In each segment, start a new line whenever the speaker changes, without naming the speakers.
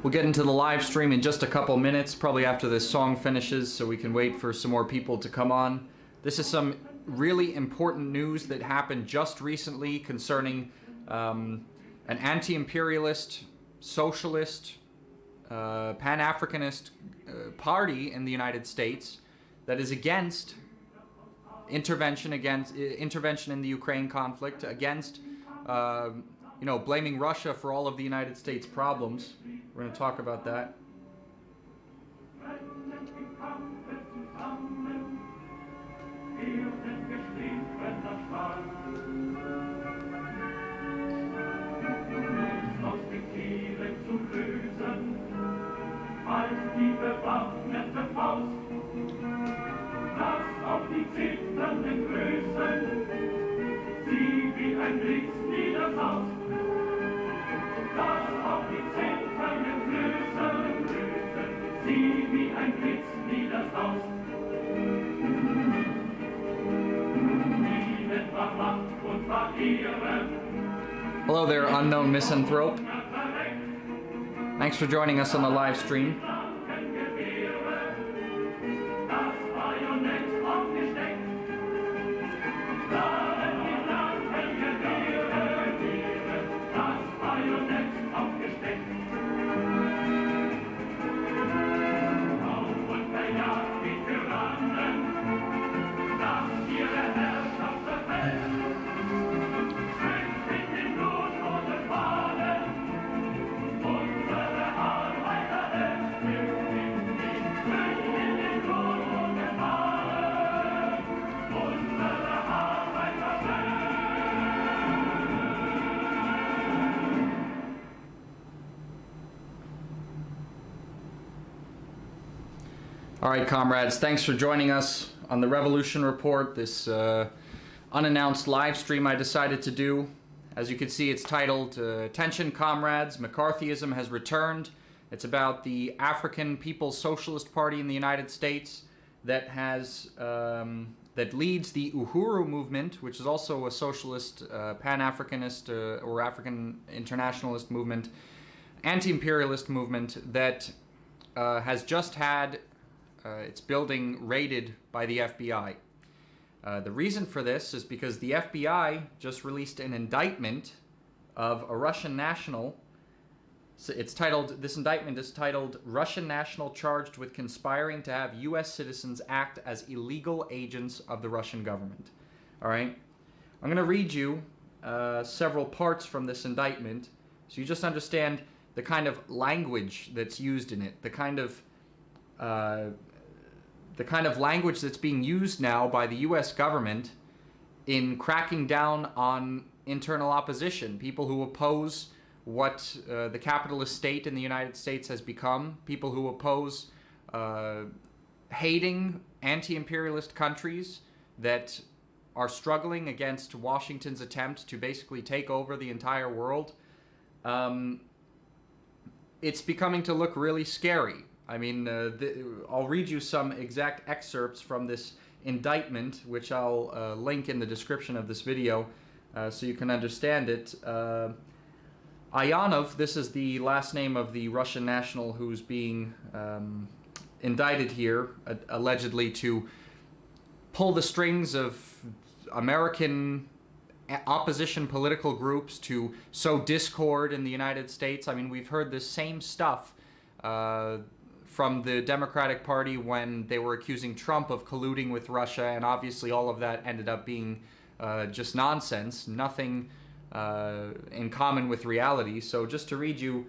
We'll get into the live stream in just a couple minutes, probably after this song finishes, so we can wait for some more people to come on. This is some really important news that happened just recently concerning an anti-imperialist, socialist, Pan-Africanist party in the United States that is against intervention in the Ukraine conflict, against blaming Russia for all of the United States problems. We're going to talk about that. Hello there, unknown misanthrope. Thanks for joining us on the live stream. All right, comrades, thanks for joining us on the Revolution Report, this unannounced live stream I decided to do. As you can see, it's titled, Attention Comrades, McCarthyism has returned. It's about the African People's Socialist Party in the United States that has, that leads the Uhuru movement, which is also a socialist, Pan-Africanist or African internationalist movement, anti-imperialist movement that has just had its building raided by the FBI. The reason for this is because the FBI just released an indictment of a Russian national. So this indictment is titled, Russian National Charged with Conspiring to Have U.S. Citizens Act as Illegal Agents of the Russian Government. All right? I'm going to read you several parts from this indictment so you just understand the kind of language that's used in it, the kind of language that's being used now by the U.S. government in cracking down on internal opposition, people who oppose what the capitalist state in the United States has become, people who oppose hating anti-imperialist countries that are struggling against Washington's attempt to basically take over the entire world. It's becoming to look really scary. I mean, I'll read you some exact excerpts from this indictment, which I'll link in the description of this video so you can understand it. Ayanov, this is the last name of the Russian national who's being indicted here, allegedly to pull the strings of American opposition political groups to sow discord in the United States. I mean, we've heard this same stuff from the Democratic Party when they were accusing Trump of colluding with Russia, and obviously all of that ended up being just nonsense, nothing in common with reality. So just to read you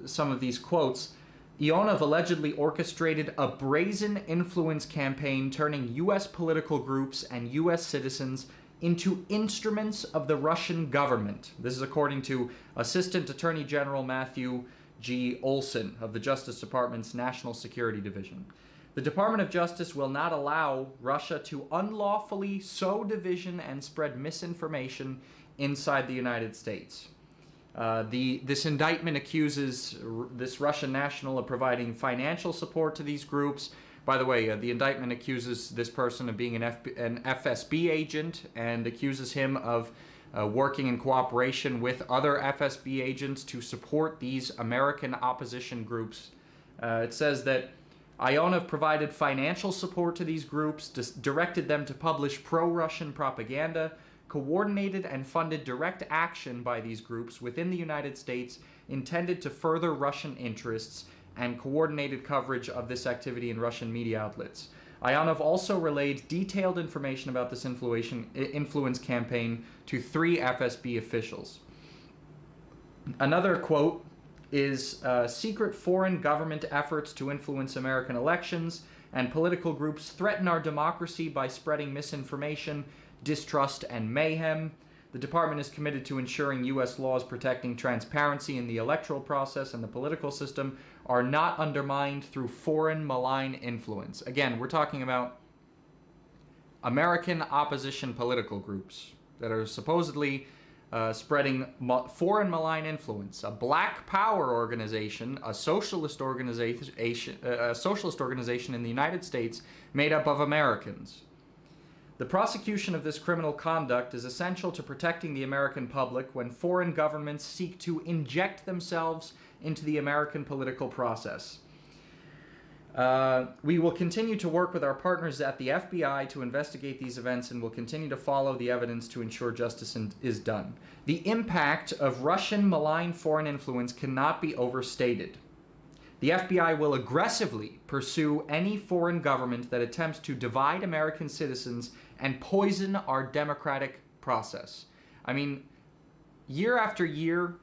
some of these quotes, Ionov allegedly orchestrated a brazen influence campaign turning U.S. political groups and U.S. citizens into instruments of the Russian government. This is according to Assistant Attorney General Matthew G. Olson of the Justice Department's National Security Division. The Department of Justice will not allow Russia to unlawfully sow division and spread misinformation inside the United States. This indictment accuses this Russian national of providing financial support to these groups. By the way, the indictment accuses this person of being an FSB agent and accuses him of working in cooperation with other FSB agents to support these American opposition groups. It says that Ionov provided financial support to these groups, directed them to publish pro-Russian propaganda, coordinated and funded direct action by these groups within the United States intended to further Russian interests, and coordinated coverage of this activity in Russian media outlets. Ionov also relayed detailed information about this influence campaign to 3 FSB officials. Another quote is, secret foreign government efforts to influence American elections and political groups threaten our democracy by spreading misinformation, distrust, and mayhem. The department is committed to ensuring U.S. laws protecting transparency in the electoral process and the political system are not undermined through foreign malign influence. Again, we're talking about American opposition political groups that are supposedly spreading foreign malign influence. A black power organization, a socialist organization in the United States made up of Americans. The prosecution of this criminal conduct is essential to protecting the American public when foreign governments seek to inject themselves into the American political process. We will continue to work with our partners at the FBI to investigate these events and will continue to follow the evidence to ensure justice is done. The impact of Russian malign foreign influence cannot be overstated. The FBI will aggressively pursue any foreign government that attempts to divide American citizens and poison our democratic process. I mean, year after year,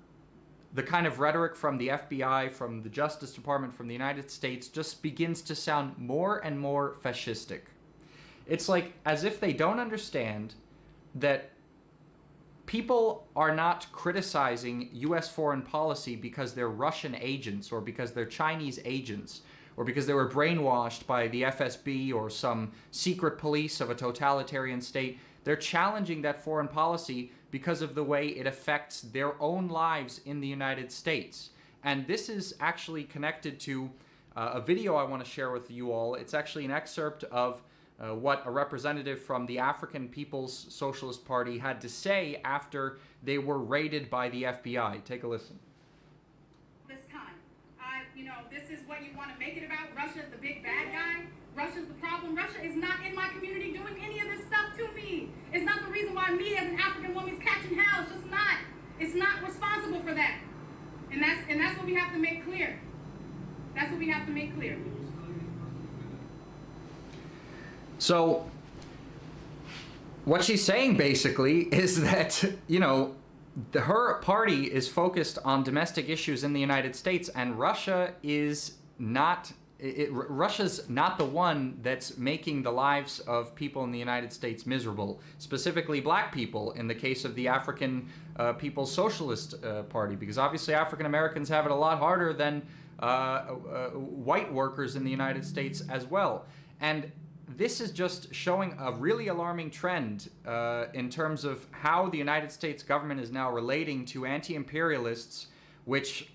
the kind of rhetoric from the FBI, from the Justice Department, from the United States just begins to sound more and more fascistic. It's like as if they don't understand that people are not criticizing U.S. foreign policy because they're Russian agents or because they're Chinese agents or because they were brainwashed by the FSB or some secret police of a totalitarian state. They're challenging that foreign policy because of the way it affects their own lives in the United States. And this is actually connected to a video I want to share with you all. It's actually an excerpt of what a representative from the African People's Socialist Party had to say after they were raided by the FBI. Take a listen.
This time, this is what you want to make it about. Russia is the big bad guy. Russia's the problem. Russia is not in my community doing any of this stuff to me. It's not the reason why me as an African woman is catching hell. It's just not. It's not responsible for that. And that's what we have to make clear. That's what we have to make clear.
So what she's saying basically is that, her party is focused on domestic issues in the United States, and Russia is not. Russia's not the one that's making the lives of people in the United States miserable, specifically black people in the case of the African People's Socialist Party, because obviously African Americans have it a lot harder than white workers in the United States as well. And this is just showing a really alarming trend in terms of how the United States government is now relating to anti-imperialists, which,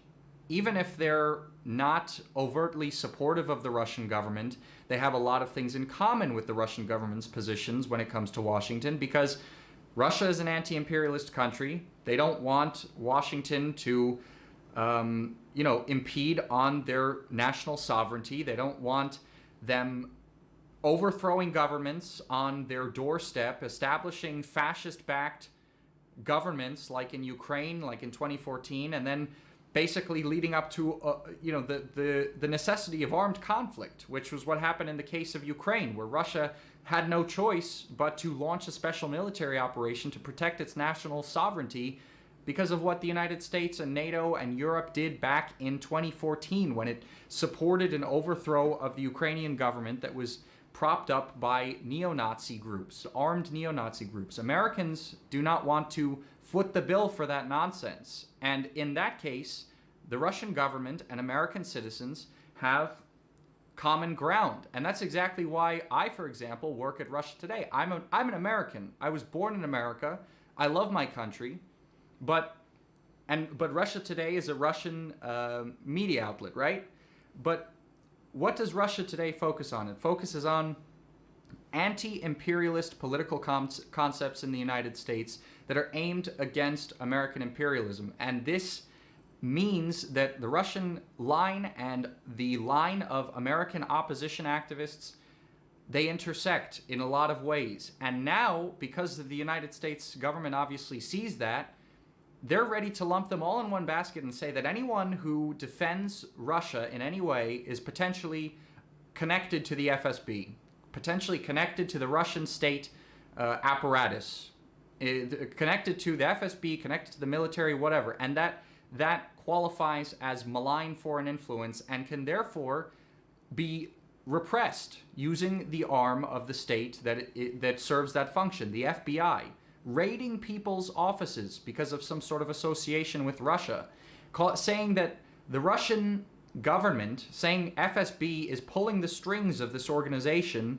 even if they're not overtly supportive of the Russian government, they have a lot of things in common with the Russian government's positions when it comes to Washington, because Russia is an anti-imperialist country. They don't want Washington to, impede on their national sovereignty. They don't want them overthrowing governments on their doorstep, establishing fascist-backed governments like in Ukraine, like in 2014, and then basically leading up to, the necessity of armed conflict, which was what happened in the case of Ukraine, where Russia had no choice but to launch a special military operation to protect its national sovereignty because of what the United States and NATO and Europe did back in 2014 when it supported an overthrow of the Ukrainian government that was propped up by neo-Nazi groups, armed neo-Nazi groups. Americans do not want to foot the bill for that nonsense. And in that case, the Russian government and American citizens have common ground. And that's exactly why I, for example, work at Russia Today. I'm an American. I was born in America. I love my country. But Russia Today is a Russian media outlet, right? But what does Russia Today focus on? It focuses on anti-imperialist political concepts in the United States that are aimed against American imperialism. And this means that the Russian line and the line of American opposition activists, they intersect in a lot of ways. And now, because the United States government obviously sees that, they're ready to lump them all in one basket and say that anyone who defends Russia in any way is potentially connected to the FSB, potentially connected to the Russian state apparatus, connected to the FSB, connected to the military, whatever. And that qualifies as malign foreign influence and can therefore be repressed using the arm of the state that serves that function, the FBI, raiding people's offices because of some sort of association with Russia, saying that the Russian government, saying FSB is pulling the strings of this organization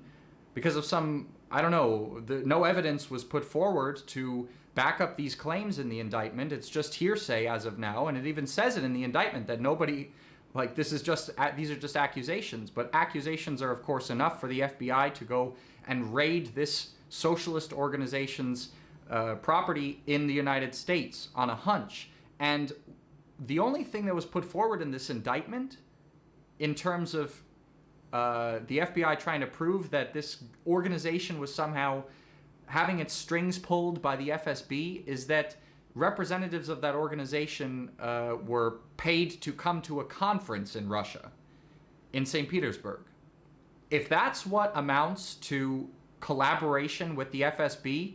because of some, I don't know, no evidence was put forward to back up these claims in the indictment. It's just hearsay as of now, and it even says it in the indictment that nobody, like, these are just accusations, but accusations are of course enough for the FBI to go and raid this socialist organization's property in the United States on a hunch. And the only thing that was put forward in this indictment in terms of the FBI trying to prove that this organization was somehow having its strings pulled by the FSB is that representatives of that organization were paid to come to a conference in Russia, in St. Petersburg. If that's what amounts to collaboration with the FSB,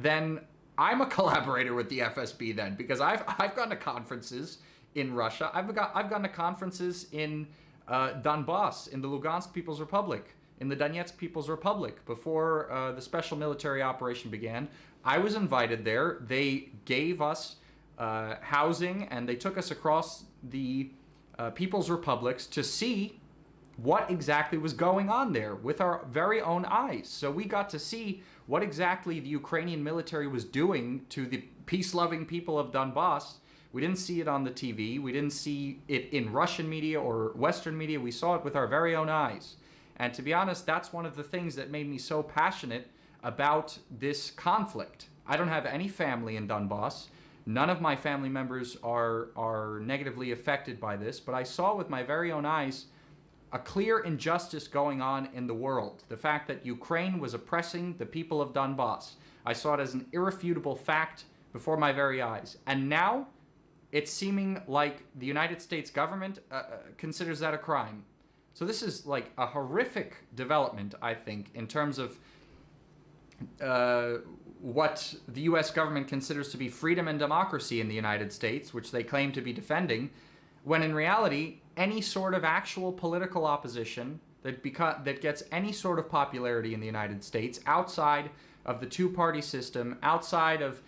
then I'm a collaborator with the FSB then, because I've gone to conferences in Russia. I've gone to conferences in Donbass, in the Lugansk People's Republic, in the Donetsk People's Republic before the special military operation began. I was invited there. They gave us housing and they took us across the People's Republics to see what exactly was going on there with our very own eyes. So we got to see what exactly the Ukrainian military was doing to the peace-loving people of Donbass. We didn't see it on the TV. We didn't see it in Russian media or Western media. We saw it with our very own eyes. And to be honest, that's one of the things that made me so passionate about this conflict. I don't have any family in Donbass. None of my family members are negatively affected by this, but I saw with my very own eyes a clear injustice going on in the world. The fact that Ukraine was oppressing the people of Donbass. I saw it as an irrefutable fact before my very eyes. And now it's seeming like the United States government considers that a crime. So this is like a horrific development, I think, in terms of what the U.S. government considers to be freedom and democracy in the United States, which they claim to be defending, when in reality, any sort of actual political opposition that gets any sort of popularity in the United States outside of the two-party system, outside of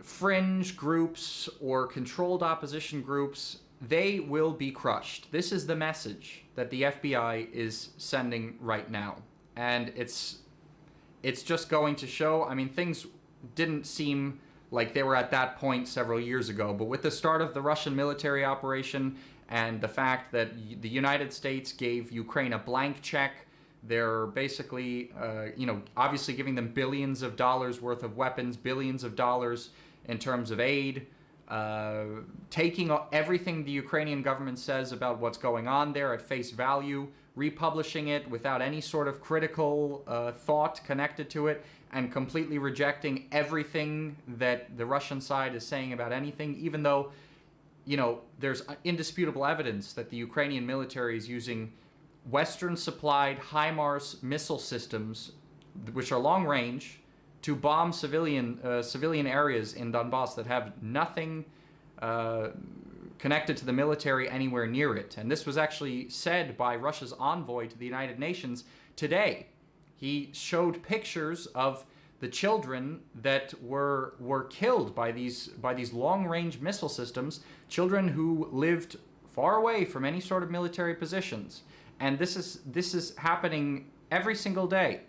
fringe groups or controlled opposition groups, they will be crushed. This is the message that the FBI is sending right now. And it's just going to show, I mean, things didn't seem like they were at that point several years ago, but with the start of the Russian military operation and the fact that the United States gave Ukraine a blank check, they're basically, obviously giving them billions of dollars worth of weapons, billions of dollars in terms of aid, taking everything the Ukrainian government says about what's going on there at face value, republishing it without any sort of critical thought connected to it, and completely rejecting everything that the Russian side is saying about anything, even though, there's indisputable evidence that the Ukrainian military is using Western-supplied HIMARS missile systems, which are long-range, to bomb civilian areas in Donbass that have nothing connected to the military anywhere near it. And this was actually said by Russia's envoy to the United Nations today. He showed pictures of the children that were killed by these long-range missile systems, children who lived far away from any sort of military positions. And this is happening every single day,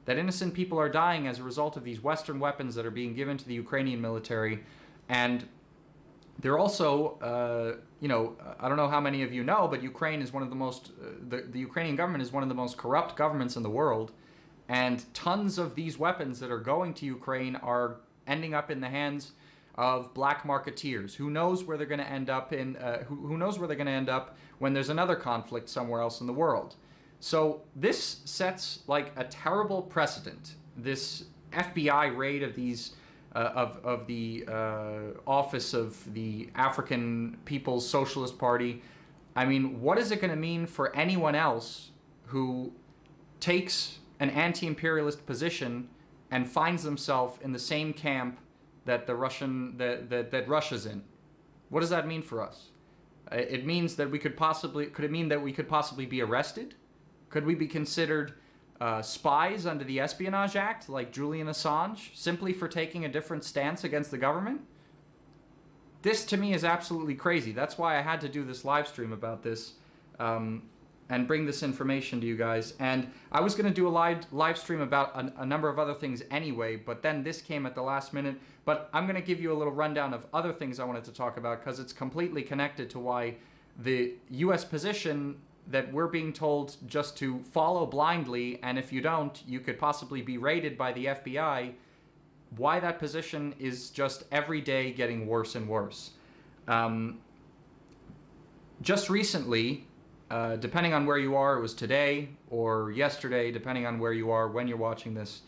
that innocent people are dying as a result of these Western weapons that are being given to the Ukrainian military. And they're also, I don't know how many of you know, but Ukraine is one of the most, the Ukrainian government is one of the most corrupt governments in the world. And tons of these weapons that are going to Ukraine are ending up in the hands of black marketeers. Who knows where they're going to end up in? Who knows where they're going to end up when there's another conflict somewhere else in the world? So this sets like a terrible precedent. This FBI raid of these of the office of the African People's Socialist Party. I mean, what is it going to mean for anyone else who takes an anti-imperialist position and finds themselves in the same camp that the that Russia's in? What does that mean for us? It means that we could it mean that we could possibly be arrested? Could we be considered spies under the Espionage Act, like Julian Assange, simply for taking a different stance against the government? This, to me, is absolutely crazy. That's why I had to do this live stream about this and bring this information to you guys. And I was going to do a live stream about a number of other things anyway, but then this came at the last minute. But I'm going to give you a little rundown of other things I wanted to talk about, because it's completely connected to why the U.S. position that we're being told just to follow blindly, and if you don't, you could possibly be raided by the FBI, why that position is just every day getting worse and worse. Just recently, depending on where you are, it was today or yesterday, depending on where you are when you're watching this,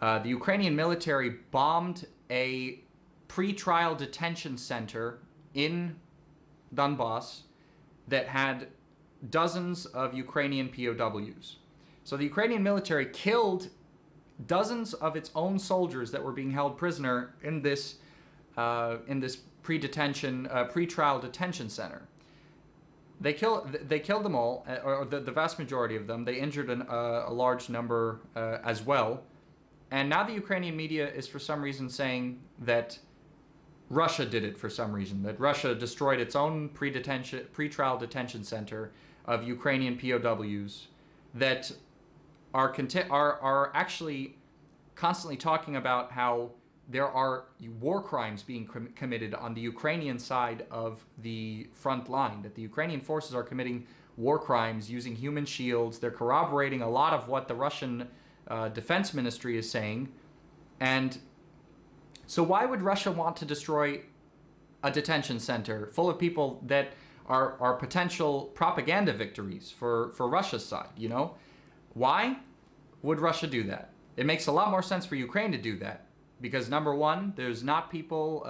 the Ukrainian military bombed a pre-trial detention center in Donbass that had dozens of Ukrainian POWs. So the Ukrainian military killed dozens of its own soldiers that were being held prisoner in this pre-trial detention center. They killed them all, or the vast majority of them. They injured a large number as well. And now the Ukrainian media is for some reason saying that Russia did it for some reason, that Russia destroyed its own pre-trial detention center of Ukrainian POWs that are actually constantly talking about how there are war crimes being committed on the Ukrainian side of the front line, that the Ukrainian forces are committing war crimes using human shields. They're corroborating a lot of what the Russian Defense Ministry is saying. And so why would Russia want to destroy a detention center full of people that are potential propaganda victories for Russia's side, you know? Why would Russia do that? It makes a lot more sense for Ukraine to do that, because number one, there's not people,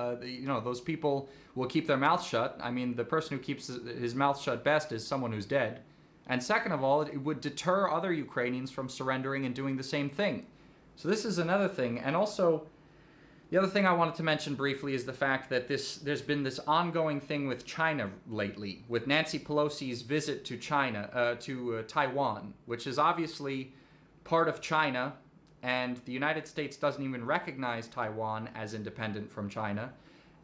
those people will keep their mouth shut. I mean, the person who keeps his mouth shut best is someone who's dead. And second of all, it would deter other Ukrainians from surrendering and doing the same thing. So this is another thing. And also, the other thing I wanted to mention briefly is the fact that there's been this ongoing thing with China lately, with Nancy Pelosi's visit to Taiwan, which is obviously part of China, and the United States doesn't even recognize Taiwan as independent from China,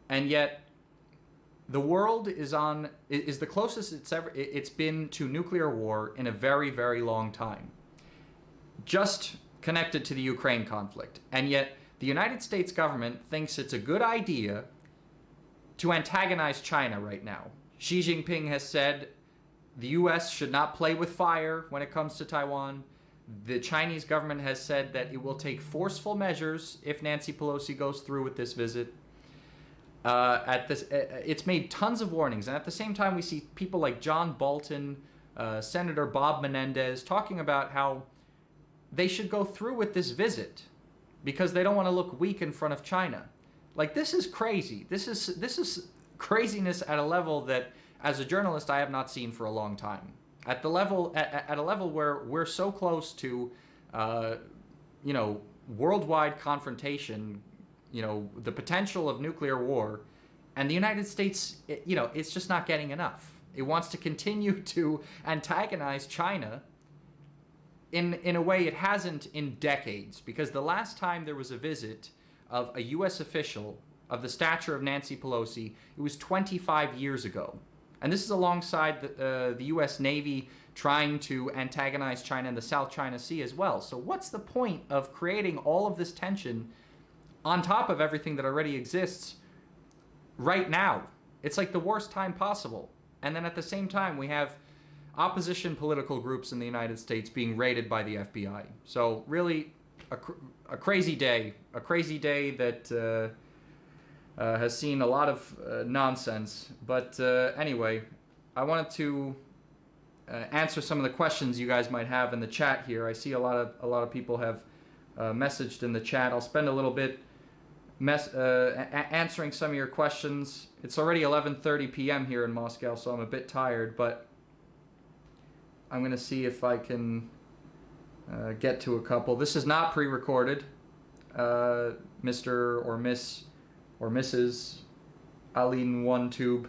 and yet the world is the closest it's been to nuclear war in a very, very long time, just connected to the Ukraine conflict. And yet the United States government thinks it's a good idea to antagonize China right now. Xi Jinping has said the U.S. should not play with fire when it comes to Taiwan. The Chinese government has said that it will take forceful measures if Nancy Pelosi goes through with this visit. It's made tons of warnings, and at the same time we see people like John Bolton, Senator Bob Menendez talking about how they should go through with this visit because they don't want to look weak in front of China. Like, this is crazy. This is craziness at a level that, as a journalist, I have not seen for a long time. At a level where we're so close to, worldwide confrontation, the potential of nuclear war, and the United States, it's just not getting enough. It wants to continue to antagonize China in a way it hasn't in decades, because the last time there was a visit of a U.S. official of the stature of Nancy Pelosi, it was 25 years ago. And this is alongside the U.S. Navy trying to antagonize China in the South China Sea as well. So what's the point of creating all of this tension on top of everything that already exists right now? It's like the worst time possible. And then at the same time, we have opposition political groups in the United States being raided by the FBI. So really a crazy day that has seen a lot of nonsense. But anyway, I wanted to answer some of the questions you guys might have in the chat here. I see a lot of people have messaged in the chat. I'll spend a little bit answering some of your questions. It's already 11:30 p.m. here in Moscow, so I'm a bit tired, but I'm going to see if I can get to a couple. This is not pre-recorded, Mr. or Miss or Mrs. Aline OneTube.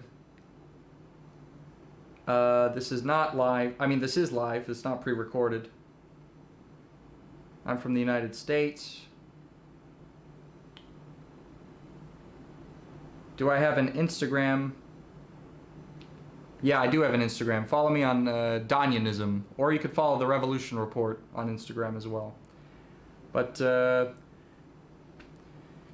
This is not live. I mean, this is live. It's not pre-recorded. I'm from the United States. Do I have an Instagram? Yeah, I do have an Instagram. Follow me on Danyanism, or you could follow The Revolution Report on Instagram as well. But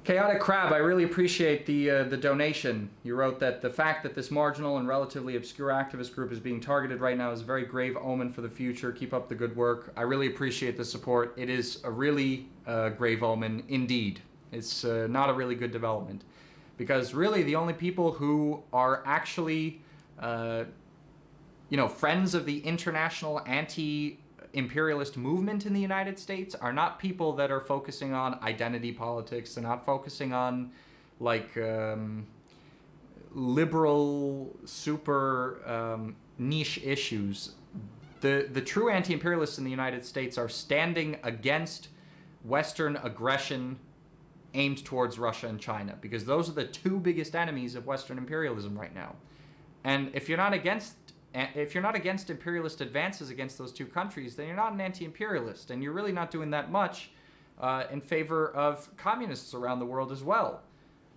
Chaotic Crab, I really appreciate the donation. You wrote that the fact that this marginal and relatively obscure activist group is being targeted right now is a very grave omen for the future. Keep up the good work. I really appreciate the support. It is a really grave omen indeed. It's not a really good development. Because really the only people who are actually, friends of the international anti-imperialist movement in the United States are not people that are focusing on identity politics. They're not focusing on, like, liberal, super niche issues. The true anti-imperialists in the United States are standing against Western aggression aimed towards Russia and China, because those are the two biggest enemies of Western imperialism right now. And if you're not against imperialist advances against those two countries, then you're not an anti-imperialist, and you're really not doing that much in favor of communists around the world as well.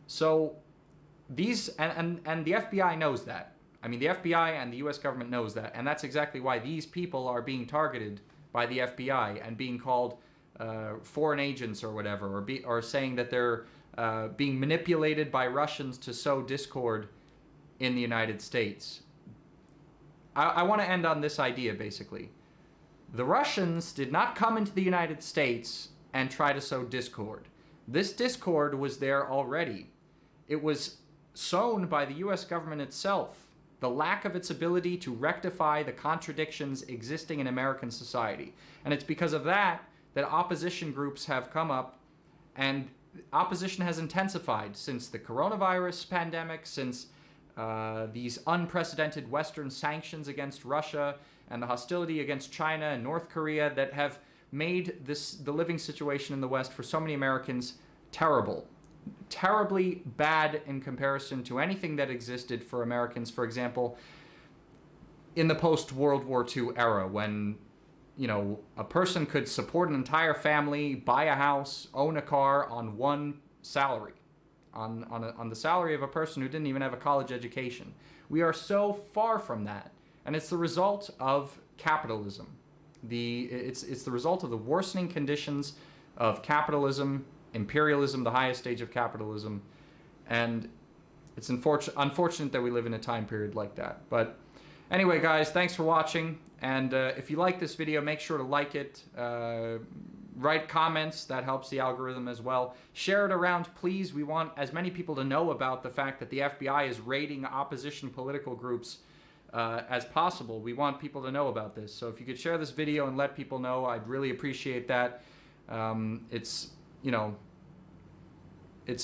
So these and the FBI knows that. I mean, the FBI and the U.S. government knows that, and that's exactly why these people are being targeted by the FBI and being called foreign agents or whatever, or saying that they're being manipulated by Russians to sow discord in the United States. I want to end on this idea, basically. The Russians did not come into the United States and try to sow discord. This discord was there already. It was sown by the U.S. government itself, the lack of its ability to rectify the contradictions existing in American society. And it's because of that opposition groups have come up, and opposition has intensified since the coronavirus pandemic, since these unprecedented Western sanctions against Russia and the hostility against China and North Korea that have made the living situation in the West for so many Americans terrible. Terribly bad in comparison to anything that existed for Americans, for example, in the post-World War II era, when a person could support an entire family, buy a house, own a car on one salary, on the salary of a person who didn't even have a college education. We are so far from that, and it's the result of capitalism. It's the result of the worsening conditions of capitalism, imperialism, the highest stage of capitalism, and it's unfortunate that we live in a time period like that. But anyway, guys, thanks for watching. And if you like this video, make sure to like it. Write comments. That helps the algorithm as well. Share it around, please. We want as many people to know about the fact that the FBI is raiding opposition political groups as possible. We want people to know about this. So if you could share this video and let people know, I'd really appreciate that. It's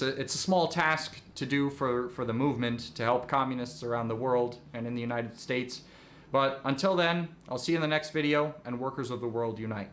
a small task to do for the movement to help communists around the world and in the United States. But until then, I'll see you in the next video, and workers of the world unite.